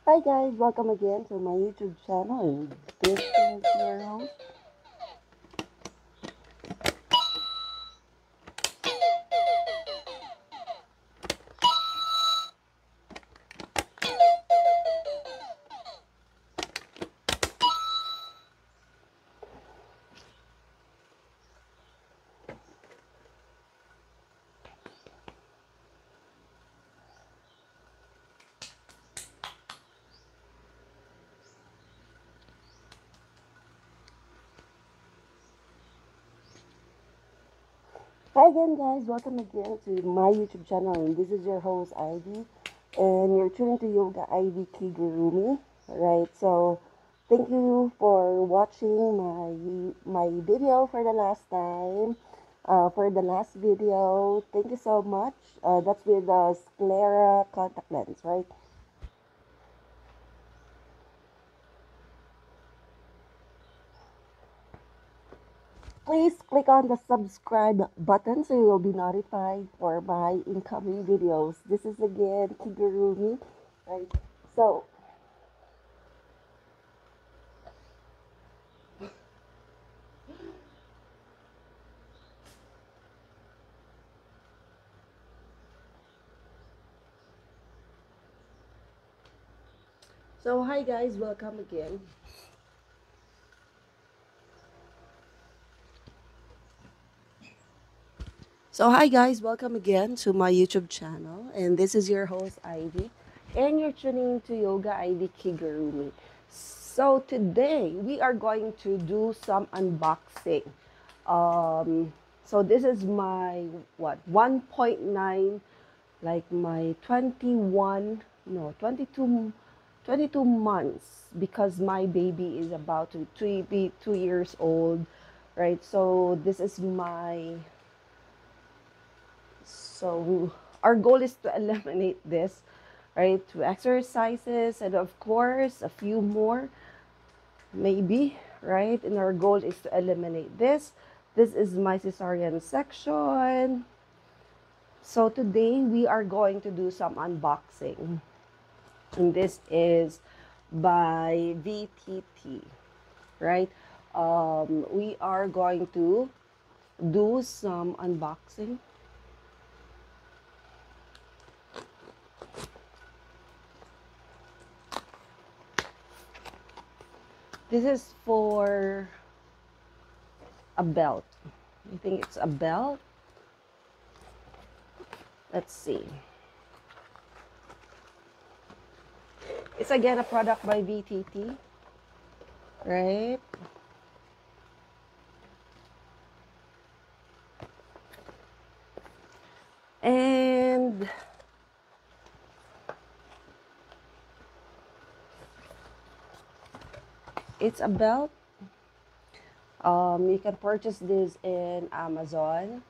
Hi guys, welcome again to my YouTube channel. This is your host. Hi again guys, welcome again to my YouTube channel. And this is your host Ivy, and you're tuning to Yoga Ivy Kigurumi. Right, so thank you for watching my video for the last time. For the last video, thank you so much. That's with the sclera contact lens, right? Please click on the subscribe button so you will be notified for my incoming videos. This is again Kigurumi, right? So, hi guys, welcome again. Hi guys, welcome again to my YouTube channel, and this is your host Ivy, and you're tuning to Yoga Ivy Kigurumi. So today we are going to do some unboxing. This is my what 1.9, like my 21, no 22 months, because my baby is about to be 2 years old, right? So this is my so our goal is to eliminate this, right? To exercises, and of course a few more maybe, right? And our goal is to eliminate this. This is my cesarean section. So today we are going to do some unboxing. And this is by VTT, right? We are going to do some unboxing. This is for a belt. I think it's a belt. Let's see. It's again a product by VTT, right? And it's a belt. You can purchase this in Amazon.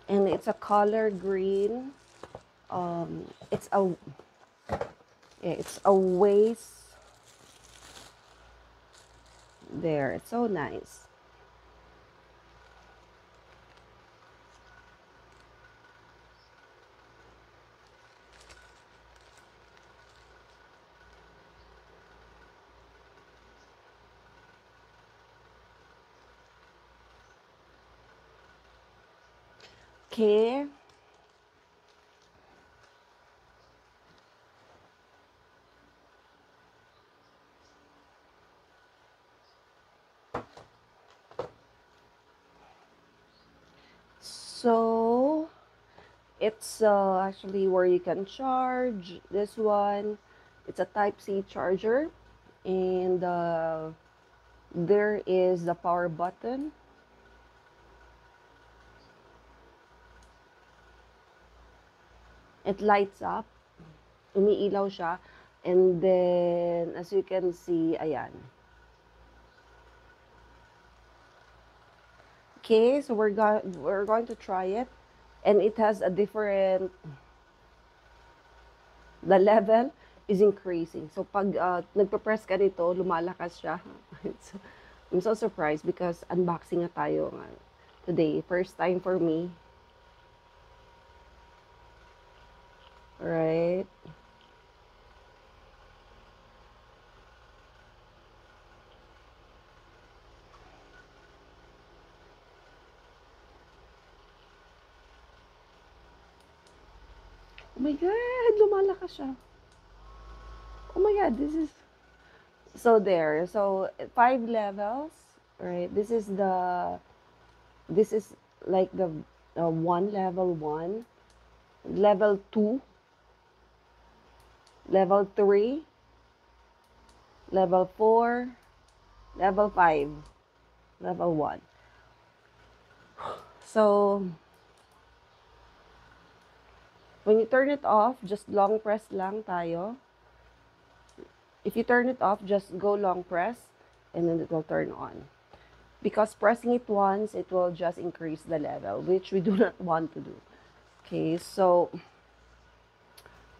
And it's a color green. It's a waist. There, it's so nice. Okay. So it's actually where you can charge this one. It's a Type C charger, and there is the power button. It lights up, umiilaw siya, and then as you can see, ayan. Okay, so we're going to try it, and it has a different, the level is increasing. So pag nagpe-press ka nito, lumalakas siya. I'm so surprised because unboxing na tayo. today. First time for me. Right? Oh my God! Lumalakas siya. Oh my God, this is... So there. So 5 levels, right? This is like the one, level 1, level 2, level 3, level 4, level 5, level 1. So when you turn it off, just long press lang tayo. If you turn it off, just go long press and then it will turn on. Because pressing it once, it will just increase the level, which we do not want to do. Okay, so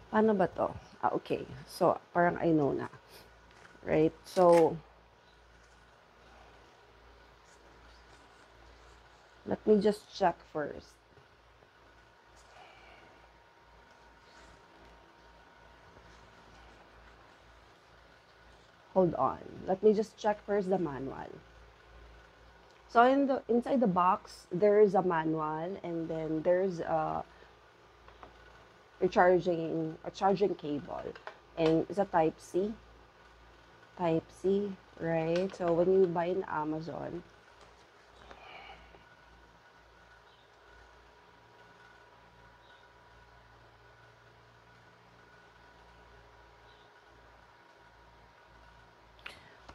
paano ba to? Okay. So, parang I know na. Right? So, let me just check first. Hold on. Let me just check first the manual. So, inside the box, there is a manual and then there's a charging cable. And it's a Type C, right? So, when you buy in Amazon,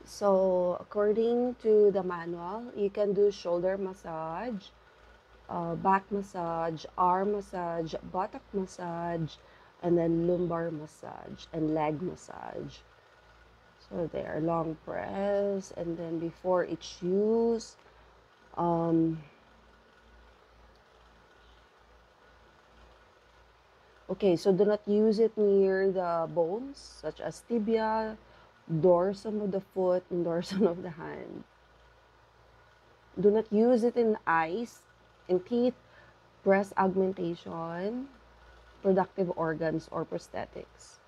so according to the manual, you can do shoulder massage, back massage, arm massage, buttock massage, and then lumbar massage and leg massage. So there, long press, and then before each use, um, okay, so do not use it near the bones, such as tibia, dorsum of the foot, and dorsum of the hand. Do not use it in eyes, in teeth, breast augmentation, productive organs, or prosthetics.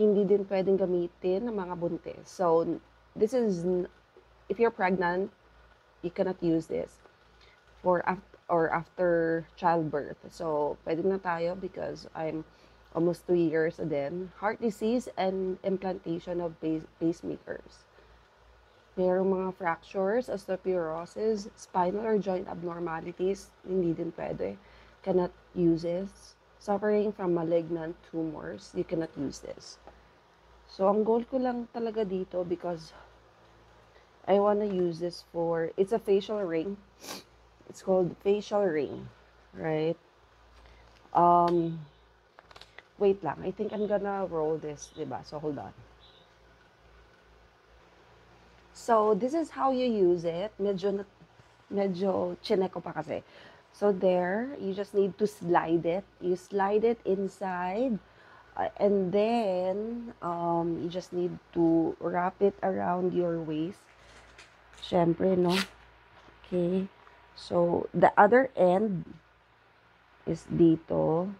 Hindi din pwedeng gamitin ng mga buntis. So, this is, if you're pregnant, you cannot use this for after childbirth. So, pwede na tayo because I'm almost 2 years din. Heart disease and implantation of pacemakers. Mayroong mga fractures, osteoporosis, spinal or joint abnormalities, hindi din pwede. Cannot use this. Suffering from malignant tumors, you cannot use this. So, ang goal ko lang talaga dito because I wanna use this for, it's a facial ring. It's called facial ring, right? Wait lang. I think I'm gonna roll this, diba? So, hold on. So, this is how you use it. Medyo chineko pa kasi. So, there, you just need to slide it. You slide it inside. And then, you just need to wrap it around your waist. Syempre, no? Okay. So, the other end is dito.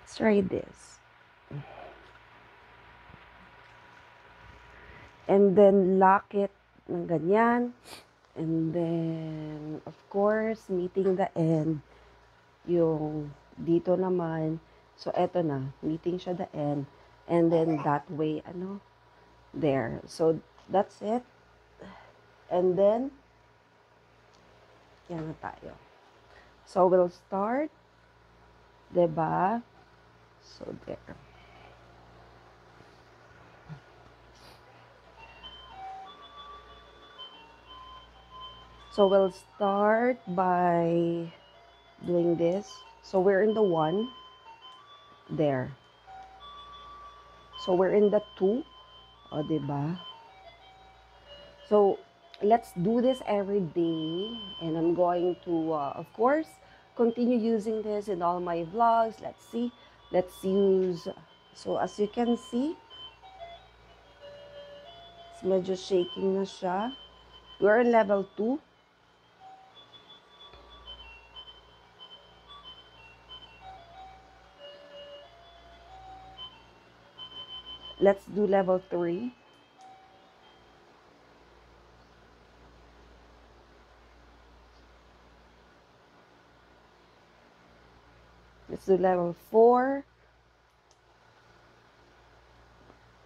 Let's try this. And then, lock it ng ganyan. And then, of course, meeting the end, yung dito naman. So, eto na. Meeting siya the end. And then, that way, there. So, that's it. And then, yan na tayo. So, we'll start. Diba? So, there. So, we'll start by doing this. So, we're in the 1. There. So, we're in the 2. O, diba? So, let's do this every day. And I'm going to, of course, continue using this in all my vlogs. Let's see. Let's use, so as you can see, medyo shaking na siya. We're in level 2. Let's do level 3. Let's do level 4.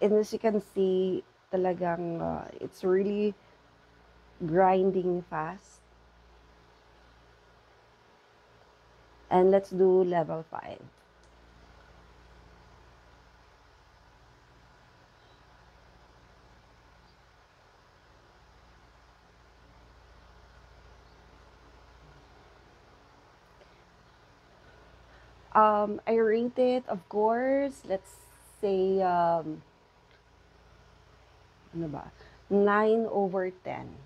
And as you can see, talagang it's really grinding fast. And let's do level 5. I rate it, of course, let's say, ano ba, 9/10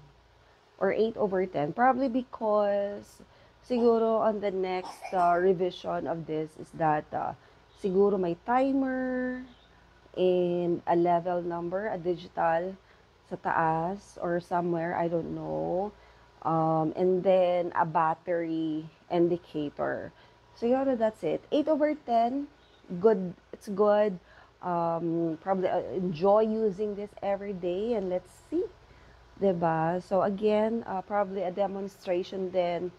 or 8/10. Probably because siguro on the next revision of this is that siguro may timer and a level number, a digital sa taas or somewhere, I don't know. And then a battery indicator. Siguro that's it. 8/10, good. It's good. Probably enjoy using this every day, and let's see, 'Diba? So again, probably a demonstration then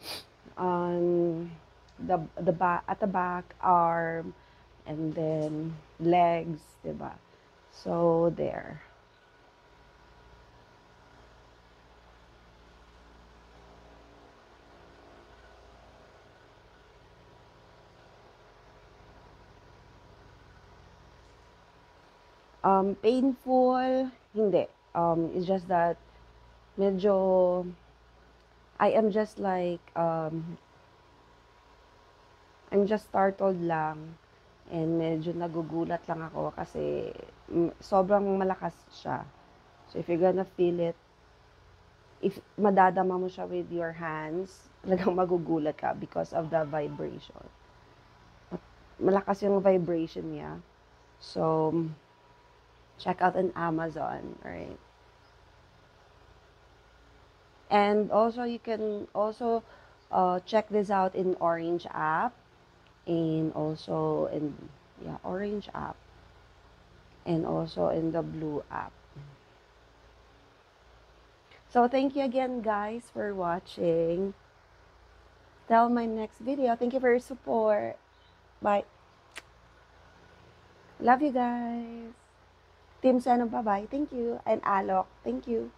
on at the back, arm, and then legs, 'diba? So there. Painful, hindi. It's just that medyo I am just like I'm just startled lang and medyo nagugulat lang ako kasi sobrang malakas siya. So if you're gonna feel it, if madadama mo siya with your hands, talagang magugulat ka because of the vibration. Malakas yung vibration niya. So, check out on Amazon, right? And also, you can also check this out in Orange app and also in, yeah, Orange app and also in the Blue app. So, thank you again, guys, for watching. Till my next video. Thank you for your support. Bye. Love you guys. Team Seno, bye-bye. Thank you. And Alok, thank you.